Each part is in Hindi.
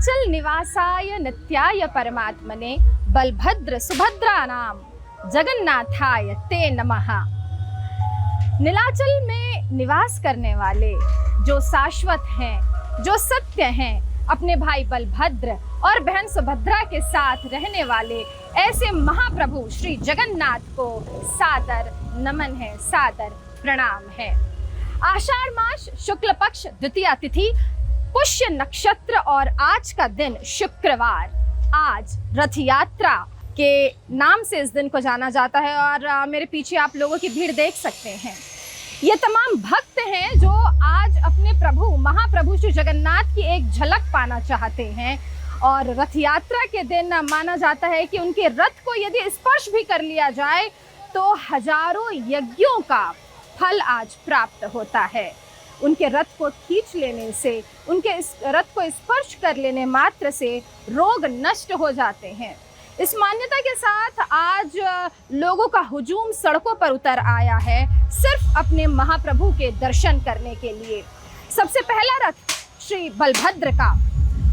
नीलाचल निवासाय नित्याय परमात्मने बलभद्र सुभद्रा नाम जगन्नाथाय ते नमः। नीलाचल में निवास करने वाले जो शाश्वत हैं, जो सत्य हैं, अपने भाई बलभद्र और बहन सुभद्रा के साथ रहने वाले ऐसे महाप्रभु श्री जगन्नाथ को सादर नमन है, सादर प्रणाम है। आषाढ़ मास शुक्ल पक्ष द्वितीया तिथि, पुष्य नक्षत्र और आज का दिन शुक्रवार। आज रथ यात्रा के नाम से इस दिन को जाना जाता है और मेरे पीछे आप लोगों की भीड़ देख सकते हैं। ये तमाम भक्त हैं जो आज अपने प्रभु महाप्रभु श्री जगन्नाथ की एक झलक पाना चाहते हैं और रथ यात्रा के दिन माना जाता है कि उनके रथ को यदि स्पर्श भी कर लिया जाए तो हजारों यज्ञों का फल आज प्राप्त होता है। उनके रथ को खींच लेने से, उनके इस रथ को स्पर्श कर लेने मात्र से रोग नष्ट हो जाते हैं। इस मान्यता के साथ आज लोगों का हुजूम सड़कों पर उतर आया है सिर्फ अपने महाप्रभु के दर्शन करने के लिए। सबसे पहला रथ श्री बलभद्र का,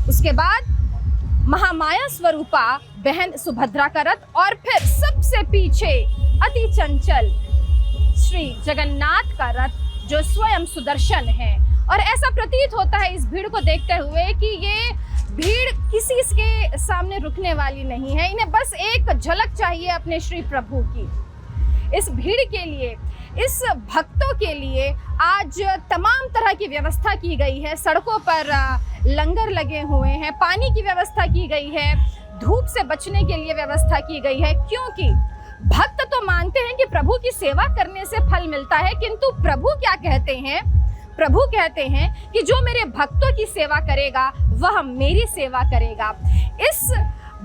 उसके बाद महामाया स्वरूपा बहन सुभद्रा का रथ और फिर सबसे पीछे अति चंचल श्री जगन्नाथ का रथ जो स्वयं सुदर्शन है। और ऐसा प्रतीत होता है इस भीड़ को देखते हुए कि ये भीड़ किसी के सामने रुकने वाली नहीं है। इन्हें बस एक झलक चाहिए अपने श्री प्रभु की। इस भीड़ के लिए, इस भक्तों के लिए आज तमाम तरह की व्यवस्था की गई है। सड़कों पर लंगर लगे हुए हैं, पानी की व्यवस्था की गई है, धूप से बचने के लिए व्यवस्था की गई है, क्योंकि भक्त तो मानते हैं कि प्रभु की सेवा करने से फल मिलता है, किंतु प्रभु क्या कहते हैं? प्रभु कहते हैं कि जो मेरे भक्तों की सेवा करेगा वह मेरी सेवा करेगा। इस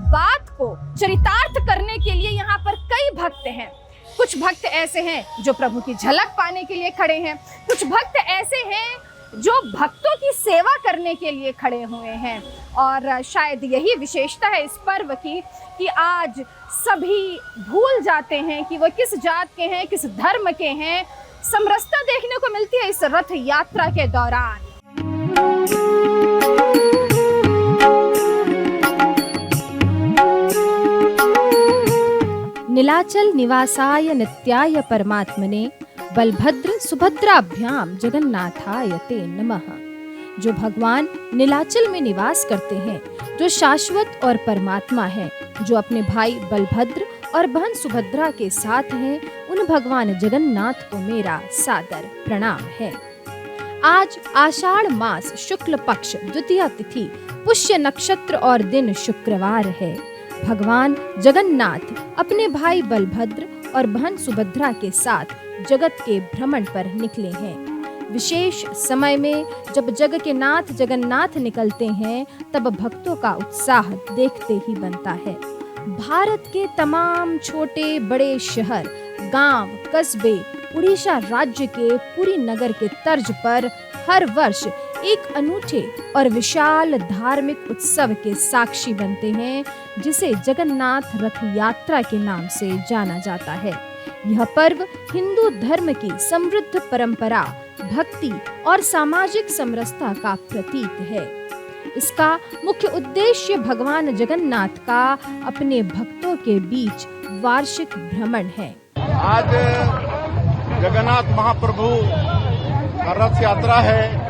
बात को चरितार्थ करने के लिए यहाँ पर कई भक्त हैं। कुछ भक्त ऐसे हैं जो प्रभु की झलक पाने के लिए खड़े हैं, कुछ भक्त ऐसे हैं जो भक्तों की सेवा करने के लिए खड़े हुए हैं। और शायद यही विशेषता है इस पर्व की कि आज सभी भूल जाते हैं कि वो किस जात के हैं, किस धर्म के हैं। समरसता देखने को मिलती है इस रथ यात्रा के दौरान। नीलाचल निवासाय नित्याय परमात्मने बलभद्र सुभद्राभ्याम जगन्नाथाय ते नमः। जो भगवान नीलाचल में निवास करते हैं, जो शाश्वत और परमात्मा हैं, जो अपने भाई बलभद्र और बहन सुभद्रा के साथ हैं, उन भगवान जगन्नाथ को मेरा सादर प्रणाम है। आज आषाढ़ मास शुक्ल पक्ष द्वितीया तिथि, पुष्य नक्षत्र और दिन शुक्रवार है। भगवान जगन्नाथ अपने भाई बलभद्र और बहन सुभद्रा के साथ जगत के भ्रमण पर निकले हैं। विशेष समय में जब जग के नाथ जगन्नाथ निकलते हैं तब भक्तों का उत्साह देखते ही बनता है। भारत के तमाम छोटे बड़े शहर, गांव, कस्बे उड़ीसा राज्य के पुरी नगर के तर्ज पर हर वर्ष एक अनूठे और विशाल धार्मिक उत्सव के साक्षी बनते हैं, जिसे जगन्नाथ रथ यात्रा के नाम से जाना जाता है। यह पर्व हिंदू धर्म की समृद्ध परंपरा, भक्ति और सामाजिक समरसता का प्रतीक है। इसका मुख्य उद्देश्य भगवान जगन्नाथ का अपने भक्तों के बीच वार्षिक भ्रमण है। आज जगन्नाथ महाप्रभु का रथ यात्रा है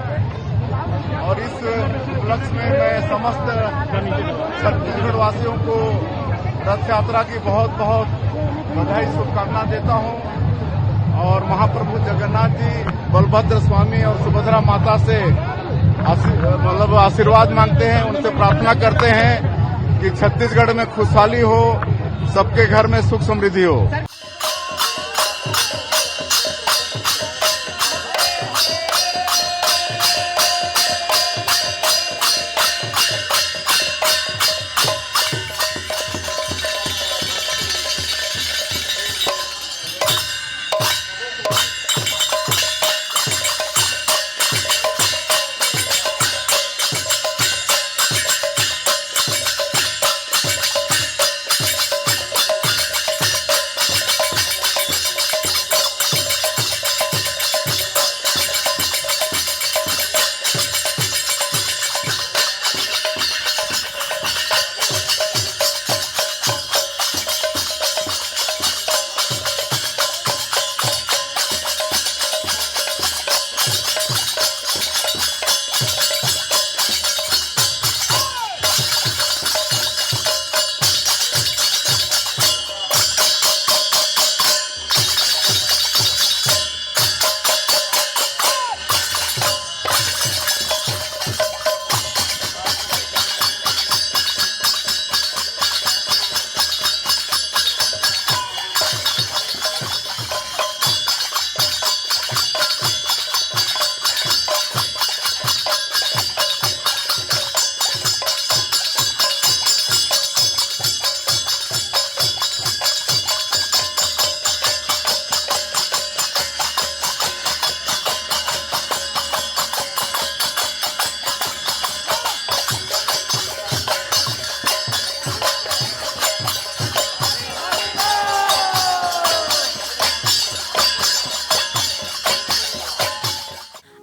और इस उपलक्ष्य में मैं समस्त छत्तीसगढ़ वासियों को रथ यात्रा की बहुत बहुत बधाई शुभकामना देता हूं और महाप्रभु जगन्नाथ जी बलभद्र स्वामी और सुभद्रा माता से आशीर्वाद मांगते हैं, उनसे प्रार्थना करते हैं कि छत्तीसगढ़ में खुशहाली हो, सबके घर में सुख समृद्धि हो।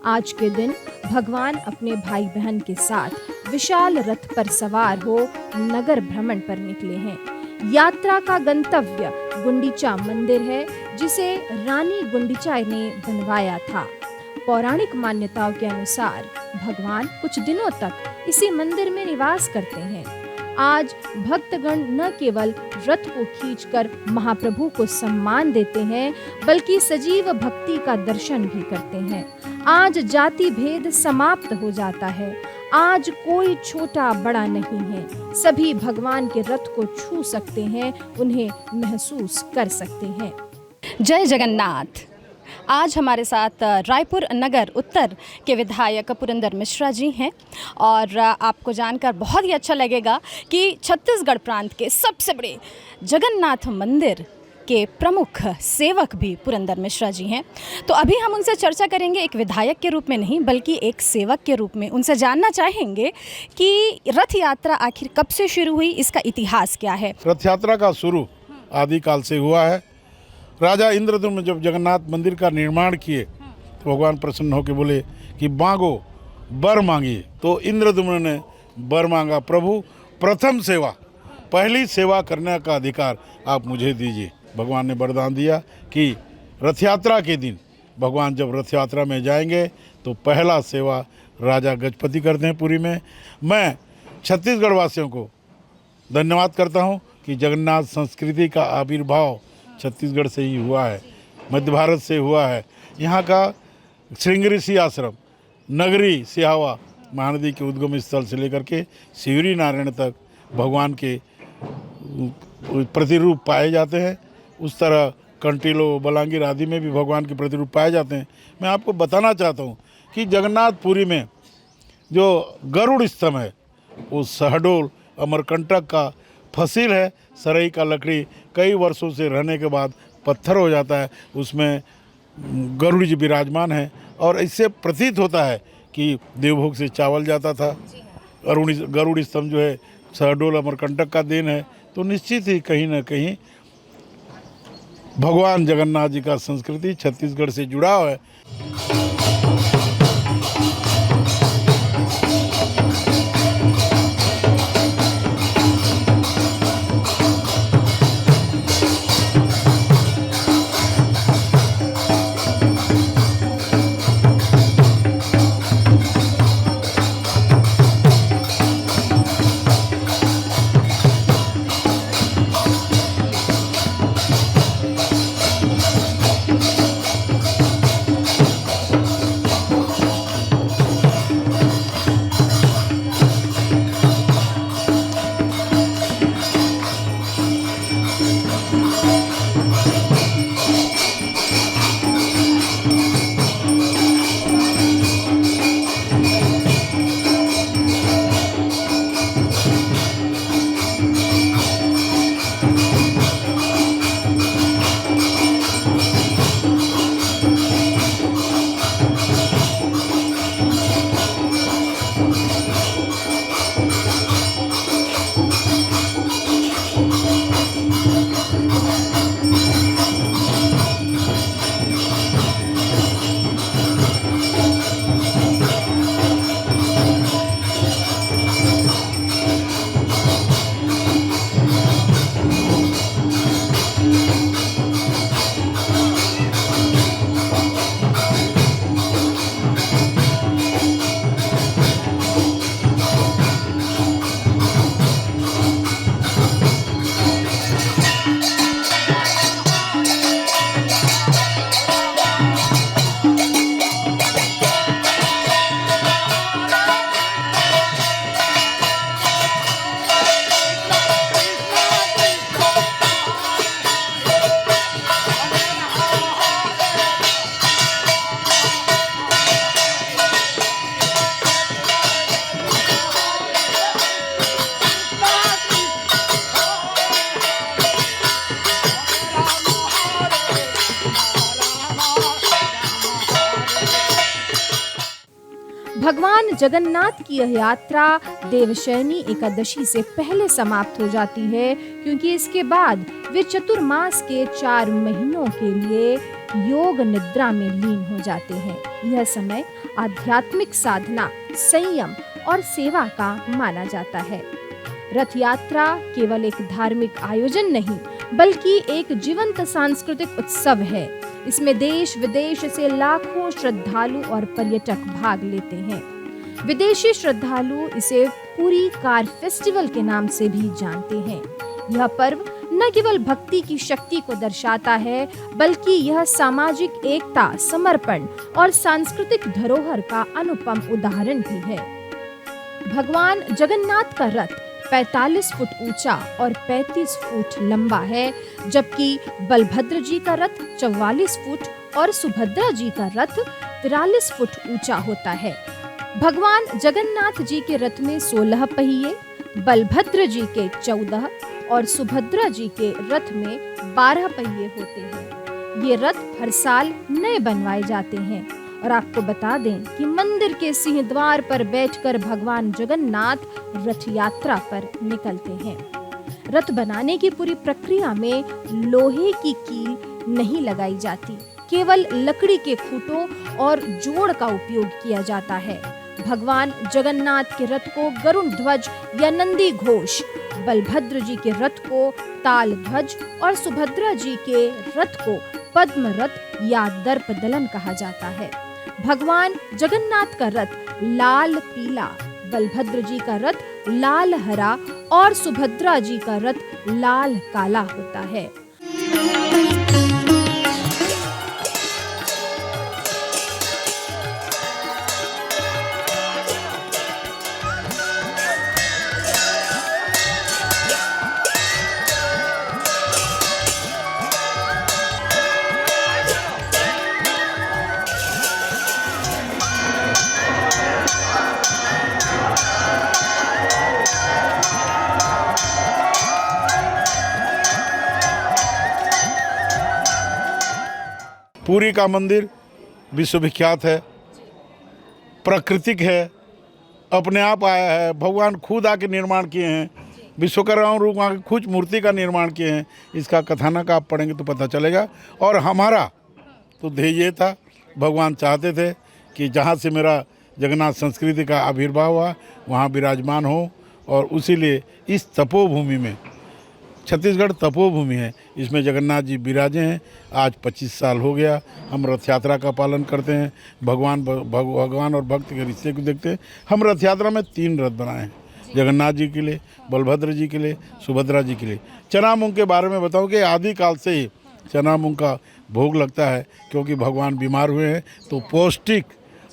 आज के दिन भगवान अपने भाई बहन के साथ विशाल रथ पर सवार हो नगर भ्रमण पर निकले हैं। यात्रा का गंतव्य गुंडीचा मंदिर है, जिसे रानी गुंडीचा ने बनवाया था। पौराणिक मान्यताओं के अनुसार भगवान कुछ दिनों तक इसी मंदिर में निवास करते हैं। आज भक्तगण न केवल रथ को खींचकर महाप्रभु को सम्मान देते हैं, बल्कि सजीव भक्ति का दर्शन भी करते हैं। आज जाति भेद समाप्त हो जाता है। आज कोई छोटा बड़ा नहीं है, सभी भगवान के रथ को छू सकते हैं, उन्हें महसूस कर सकते हैं। जय जगन्नाथ। आज हमारे साथ रायपुर नगर उत्तर के विधायक पुरंदर मिश्रा जी हैं और आपको जानकर बहुत ही अच्छा लगेगा कि छत्तीसगढ़ प्रांत के सबसे बड़े जगन्नाथ मंदिर के प्रमुख सेवक भी पुरंदर मिश्रा जी हैं। तो अभी हम उनसे चर्चा करेंगे, एक विधायक के रूप में नहीं बल्कि एक सेवक के रूप में। उनसे जानना चाहेंगे कि रथ यात्रा आखिर कब से शुरू हुई, इसका इतिहास क्या है। रथ यात्रा का शुरू आदिकाल से हुआ है। राजा इंद्रद्युम्न जब जगन्नाथ मंदिर का निर्माण किए तो भगवान प्रसन्न होकर बोले कि मांगो वर मांगिए। तो इंद्रद्युम्न ने वर मांगा, प्रभु प्रथम सेवा, पहली सेवा करने का अधिकार आप मुझे दीजिए। भगवान ने वरदान दिया कि रथ यात्रा के दिन भगवान जब रथ यात्रा में जाएंगे तो पहला सेवा राजा गजपति करते हैं पुरी में। मैं छत्तीसगढ़ वासियों को धन्यवाद करता हूँ कि जगन्नाथ संस्कृति का आविर्भाव छत्तीसगढ़ से ही हुआ है, मध्य भारत से हुआ है। यहाँ का श्रृंग ऋषि आश्रम, नगरी सिहावा, महानदी के उद्गम स्थल से लेकर के शिवरी नारायण तक भगवान के प्रतिरूप पाए जाते हैं। उस तरह कंटीलो, बलांगीर आदि में भी भगवान के प्रतिरूप पाए जाते हैं। मैं आपको बताना चाहता हूँ कि जगन्नाथपुरी में जो गरुड़ स्तंभ है वो शहडोल अमरकंटक का फसील है। सरई का लकड़ी कई वर्षों से रहने के बाद पत्थर हो जाता है, उसमें गरुड़ जी विराजमान है और इससे प्रतीत होता है कि देवभोग से चावल जाता था। गरुड़ स्तंभ जो है शहडोल अमरकंटक का देन है। तो निश्चित ही कहीं ना कहीं भगवान जगन्नाथ जी का संस्कृति छत्तीसगढ़ से जुड़ाव है। भगवान जगन्नाथ की यह यात्रा देवशयनी एकादशी से पहले समाप्त हो जाती है, क्योंकि इसके बाद वे चतुर्मास के 4 महीनों के लिए योग निद्रा में लीन हो जाते हैं। यह समय आध्यात्मिक साधना, संयम और सेवा का माना जाता है। रथ यात्रा केवल एक धार्मिक आयोजन नहीं, बल्कि एक जीवंत सांस्कृतिक उत्सव है। इसमें देश विदेश से लाखों श्रद्धालु और पर्यटक भाग लेते हैं। विदेशी श्रद्धालु इसे पुरी कार फेस्टिवल के नाम से भी जानते हैं। यह पर्व न केवल भक्ति की शक्ति को दर्शाता है, बल्कि यह सामाजिक एकता, समर्पण और सांस्कृतिक धरोहर का अनुपम उदाहरण भी है। भगवान जगन्नाथ का रथ 45 फुट ऊंचा और 35 फुट लंबा है, जबकि बलभद्र जी का रथ 44 फुट और सुभद्रा जी का रथ 43 फुट ऊंचा होता है। भगवान जगन्नाथ जी के रथ में 16 पहिए, बलभद्र जी के 14 और सुभद्रा जी के रथ में 12 पहिए होते हैं। ये रथ हर साल नए बनवाए जाते हैं। और आपको बता दें कि मंदिर के सिंह द्वार पर बैठकर भगवान जगन्नाथ रथ यात्रा पर निकलते हैं। रथ बनाने की पूरी प्रक्रिया में लोहे की कील नहीं लगाई जाती, केवल लकड़ी के खूंटों और जोड़ का उपयोग किया जाता है। भगवान जगन्नाथ के रथ को गरुड़ ध्वज या नंदी घोष, बलभद्र जी के रथ को ताल ध्वज और सुभद्रा जी के रथ को पद्म रथ या दर्प दलन कहा जाता है। भगवान जगन्नाथ का रथ लाल पीला, बलभद्र जी का रथ लाल हरा और सुभद्रा जी का रथ लाल काला होता है। पुरी का मंदिर विश्वविख्यात है, प्राकृतिक है, अपने आप आया है। भगवान खुद आके निर्माण किए हैं, विश्वकर्मा रूप आके खुद मूर्ति का निर्माण किए हैं। इसका कथानक आप पढ़ेंगे तो पता चलेगा। और हमारा तो ध्येय ये था, भगवान चाहते थे कि जहाँ से मेरा जगन्नाथ संस्कृति का आविर्भाव हुआ वहाँ विराजमान हो, और उसीलिए इस तपोभूमि में, छत्तीसगढ़ तपोभूमि है, इसमें जगन्नाथ जी विराजे हैं। आज 25 साल हो गया हम रथ यात्रा का पालन करते हैं। भगवान और भक्त के रिश्ते को देखते हैं। हम रथ यात्रा में 3 रथ बनाए हैं, जगन्नाथ जी के लिए, बलभद्र जी के लिए, सुभद्रा जी के लिए। चना मूंग के बारे में बताऊं कि आदिकाल से ही चना मूंग का भोग लगता है, क्योंकि भगवान बीमार हुए हैं तो पौष्टिक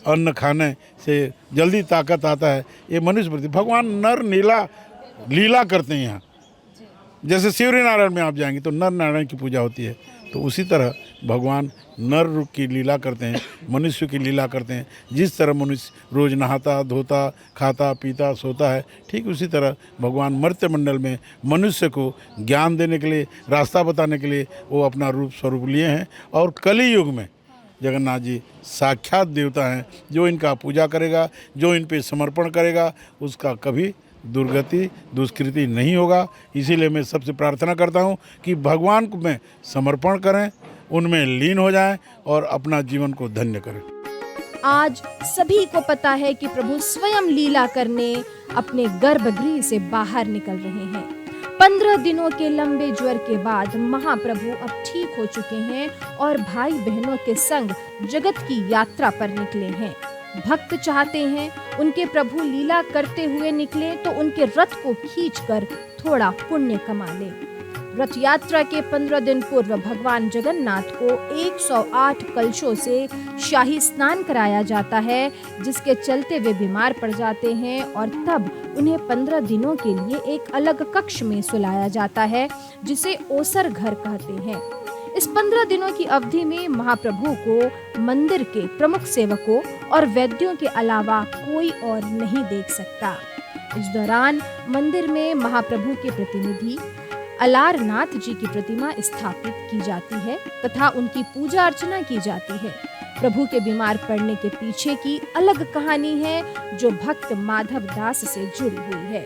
अन्न खाने से जल्दी ताकत आता है। ये मनुष्य प्रति भगवान नर लीला करते हैं। यहाँ जैसे शिवरी नारायण में आप जाएंगे तो नर नारायण की पूजा होती है, तो उसी तरह भगवान नर रूप की लीला करते हैं, मनुष्य की लीला करते हैं। जिस तरह मनुष्य रोज नहाता धोता खाता पीता सोता है, ठीक उसी तरह भगवान मर्त्य मंडल में मनुष्य को ज्ञान देने के लिए, रास्ता बताने के लिए वो अपना रूप स्वरूप लिए हैं। और कली युग में जगन्नाथ जी साक्षात देवता हैं। जो इनका पूजा करेगा, जो इन पे समर्पण करेगा, उसका कभी दुर्गति दुष्कृति नहीं होगा। इसीलिए मैं सबसे प्रार्थना करता हूँ कि भगवान को में समर्पण करें, उनमें लीन हो जाएं और अपना जीवन को धन्य करें। आज सभी को पता है कि प्रभु स्वयं लीला करने अपने गर्भगृह से बाहर निकल रहे हैं। 15 दिनों के लंबे ज्वर के बाद महाप्रभु अब ठीक हो चुके हैं और भाई बहनों के संग जगत की यात्रा पर निकले हैं। भक्त चाहते हैं उनके प्रभु लीला करते हुए निकले तो उनके रथ को खींचकर थोड़ा पुण्य कमा ले। रथ यात्रा के 15 दिन पूर्व भगवान जगन्नाथ को 108 कलशों से शाही स्नान कराया जाता है, जिसके चलते वे बीमार पड़ जाते हैं और तब उन्हें 15 दिनों के लिए एक अलग कक्ष में सुलाया जाता है, जिसे ओसर घर कहते हैं। इस 15 दिनों की अवधि में महाप्रभु को मंदिर के प्रमुख सेवकों और वैद्यों के अलावा कोई और नहीं देख सकता। इस दौरान मंदिर में महाप्रभु के प्रतिनिधि अलारनाथ जी की प्रतिमा स्थापित की जाती है तथा उनकी पूजा अर्चना की जाती है। प्रभु के बीमार पड़ने के पीछे की अलग कहानी है, जो भक्त माधव दास से जुड़ी हुई है।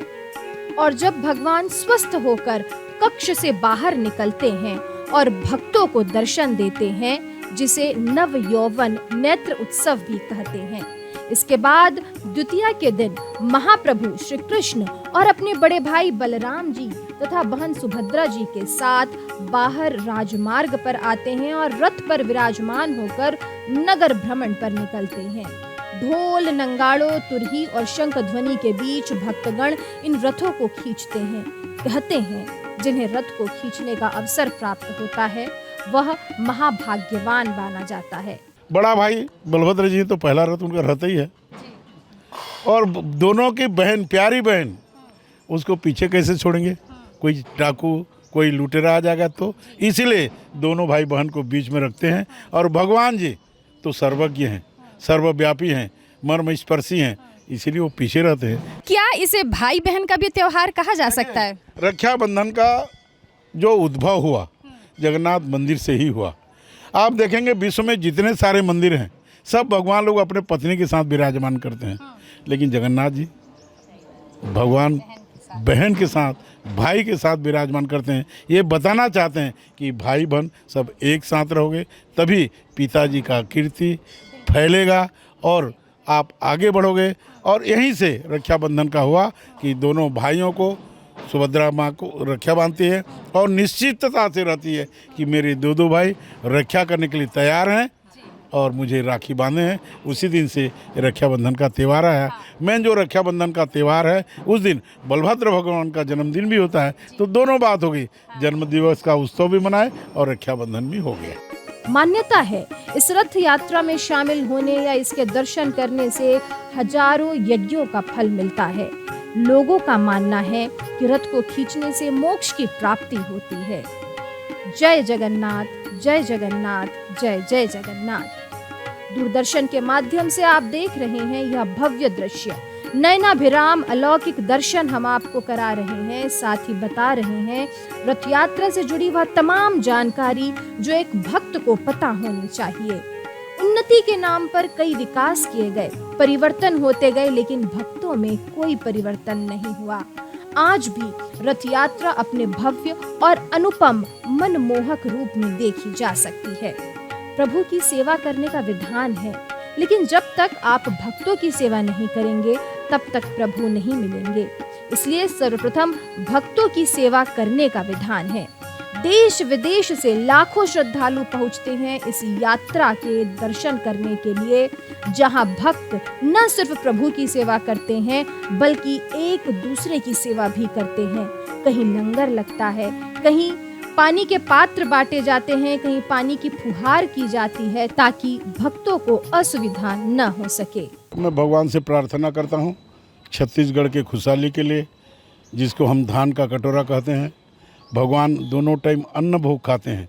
और जब भगवान स्वस्थ होकर कक्ष से बाहर निकलते हैं और भक्तों को दर्शन देते हैं, जिसे नव यौवन नेत्र उत्सव भी कहते हैं। इसके बाद द्वितीया के दिन महाप्रभु श्री कृष्ण और अपने बड़े भाई बलराम जी तथा बहन सुभद्रा जी के साथ बाहर राजमार्ग पर आते हैं और रथ पर विराजमान होकर नगर भ्रमण पर निकलते हैं। ढोल, नंगाड़ों, तुरही और शंख ध्वनि के बीच भक्तगण इन रथों को खींचते हैं। कहते हैं जिन्हें रथ को खींचने का अवसर प्राप्त होता है वह महाभाग्यवान माना जाता है। बड़ा भाई बलभद्र जी तो पहला रथ उनका रथ ही है, और दोनों की बहन, प्यारी बहन, उसको पीछे कैसे छोड़ेंगे? कोई डाकू, कोई लुटेरा आ जाएगा तो इसीलिए दोनों भाई बहन को बीच में रखते हैं। और भगवान जी तो सर्वज्ञ हैं, सर्वव्यापी हैं, मर्म स्पर्शी हैं, इसीलिए वो पीछे रहते हैं। क्या इसे भाई बहन का भी त्योहार कहा जा सकता है? रक्षाबंधन का जो उद्भव हुआ जगन्नाथ मंदिर से ही हुआ। आप देखेंगे विश्व में जितने सारे मंदिर हैं सब भगवान लोग अपने पत्नी के साथ विराजमान करते हैं, लेकिन जगन्नाथ जी भगवान बहन के साथ, भाई के साथ विराजमान करते हैं। ये बताना चाहते हैं कि भाई बहन सब एक साथ रहोगे तभी पिताजी का कीर्ति फैलेगा और आप आगे बढ़ोगे। और यहीं से रक्षाबंधन का हुआ कि दोनों भाइयों को सुभद्रा माँ को रक्षा बांधती है और निश्चितता से रहती है कि मेरे दो भाई रक्षा करने के लिए तैयार हैं और मुझे राखी बांधे हैं। उसी दिन से रक्षाबंधन का त्यौहार आया। मेन जो रक्षाबंधन का त्यौहार है उस दिन बलभद्र भगवान का जन्मदिन भी होता है, तो दोनों बात हो गई, जन्म दिवस का उत्सव भी मनाए और रक्षाबंधन भी हो गया। मान्यता है इस रथ यात्रा में शामिल होने या इसके दर्शन करने से हजारों यज्ञों का फल मिलता है। लोगों का मानना है कि रथ को खींचने से मोक्ष की प्राप्ति होती है। जय जगन्नाथ, जय जगन्नाथ, जय जय जगन्नाथ। दूरदर्शन के माध्यम से आप देख रहे हैं यह भव्य दृश्य, नयनाभिराम अलौकिक दर्शन हम आपको करा रहे हैं। साथ ही बता रहे हैं रथ यात्रा से जुड़ी वह तमाम जानकारी जो एक भक्त को पता होनी चाहिए। उन्नति के नाम पर कई विकास किए गए, परिवर्तन होते गए, लेकिन भक्तों में कोई परिवर्तन नहीं हुआ। आज भी रथ यात्रा अपने भव्य और अनुपम मनमोहक रूप में देखी जा सकती है। प्रभु की सेवा करने का विधान है, लेकिन जब तक आप भक्तों की सेवा नहीं करेंगे तब तक प्रभु नहीं मिलेंगे। इसलिए सर्वप्रथम भक्तों की सेवा करने का विधान है। देश विदेश से लाखों श्रद्धालु पहुंचते हैं इस यात्रा के दर्शन करने के लिए, जहां भक्त न सिर्फ प्रभु की सेवा करते हैं बल्कि एक दूसरे की सेवा भी करते हैं। कहीं लंगर लगता है, कहीं पानी के पात्र बांटे जाते हैं, कहीं पानी की फुहार की जाती है ताकि भक्तों को असुविधा न हो सके। मैं भगवान से प्रार्थना करता हूँ छत्तीसगढ़ के खुशहाली के लिए, जिसको हम धान का कटोरा कहते हैं। भगवान दोनों टाइम अन्न भोग खाते हैं,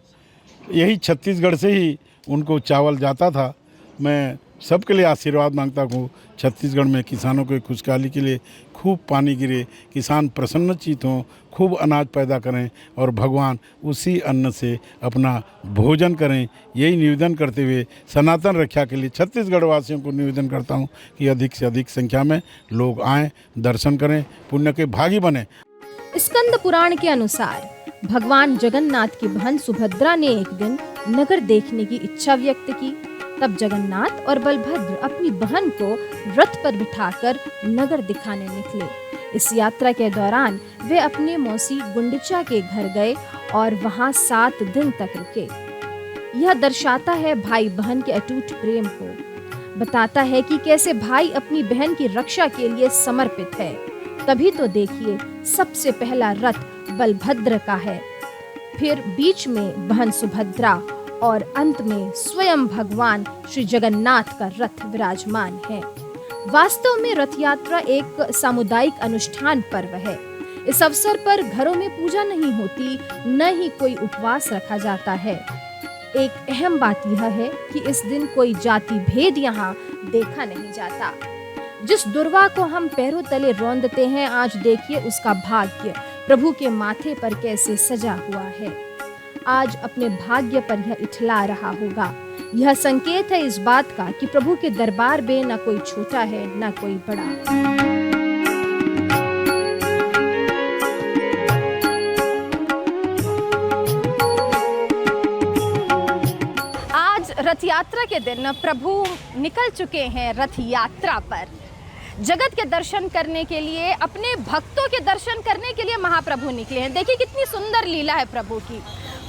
यही छत्तीसगढ़ से ही उनको चावल जाता था। मैं सबके लिए आशीर्वाद मांगता हूँ, छत्तीसगढ़ में किसानों की खुशहाली के लिए खूब पानी गिरे, किसान प्रसन्नचित हों, खूब अनाज पैदा करें और भगवान उसी अन्न से अपना भोजन करें। यही निवेदन करते हुए सनातन रक्षा के लिए छत्तीसगढ़ वासियों को निवेदन करता हूँ कि अधिक से अधिक संख्या में लोग आएँ, दर्शन करें, पुण्य के भागी बने। स्कंद पुराण के अनुसार भगवान जगन्नाथ की बहन सुभद्रा ने एक दिन नगर देखने की इच्छा व्यक्त की। तब जगन्नाथ और बलभद्र अपनी बहन को रथ पर बिठाकर नगर दिखाने निकले। इस यात्रा के दौरान वे अपने मौसी गुंडिचा के घर गए और वहां 7 दिन तक रुके। यह दर्शाता है भाई बहन के अटूट प्रेम को, बताता है कि कैसे भाई अपनी बहन की रक्षा के लिए समर्पित है। तभी तो देखिए सबसे पहला रथ बलभद्र का है, फिर बीच में बहन सुभद्रा और अंत में स्वयं भगवान श्री जगन्नाथ का रथ विराजमान है। वास्तव में रथ यात्रा एक सामुदायिक अनुष्ठान पर्व है। इस अवसर पर घरों में पूजा नहीं होती, न ही कोई उपवास रखा जाता है। एक अहम बात यह है कि इस दिन कोई जाति भेद यहाँ देखा नहीं जाता। जिस दुर्वा को हम पैरों तले रौंदते हैं, आज देखिए उसका भाग्य प्रभु के माथे पर कैसे सजा हुआ है। आज अपने भाग्य पर यह इठला रहा होगा। यह संकेत है इस बात का कि प्रभु के दरबार में न कोई छोटा है न कोई बड़ा। रथ यात्रा के दिन प्रभु निकल चुके हैं रथ यात्रा पर। जगत के दर्शन करने के लिए, अपने भक्तों के दर्शन करने के लिए महाप्रभु निकले हैं। देखिए कितनी सुंदर लीला है प्रभु की।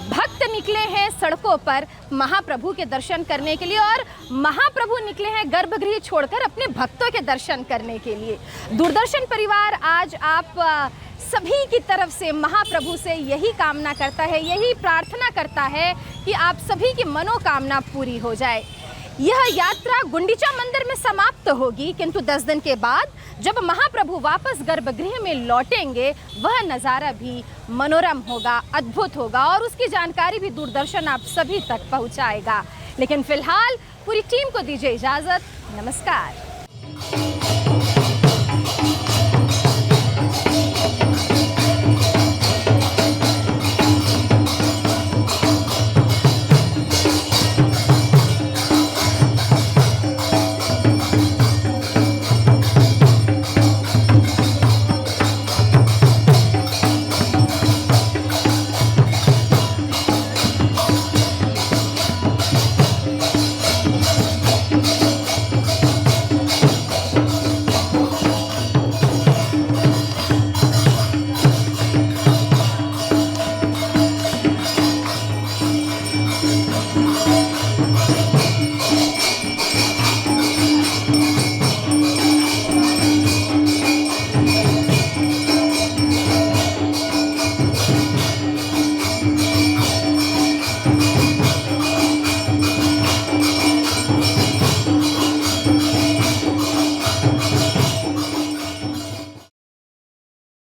भक्त निकले हैं सड़कों पर महाप्रभु के दर्शन करने के लिए, और महाप्रभु निकले हैं गर्भगृह छोड़कर अपने भक्तों के दर्शन करने के लिए। दूरदर्शन परिवार आज आप सभी की तरफ से महाप्रभु से यही कामना करता है, यही प्रार्थना करता है कि आप सभी की मनोकामना पूरी हो जाए। यह यात्रा गुंडीचा मंदिर में समाप्त होगी, किंतु 10 दिन के बाद जब महाप्रभु वापस गर्भगृह में लौटेंगे, वह नज़ारा भी मनोरम होगा, अद्भुत होगा, और उसकी जानकारी भी दूरदर्शन आप सभी तक पहुंचाएगा। लेकिन फिलहाल पूरी टीम को दीजिए इजाज़त। नमस्कार।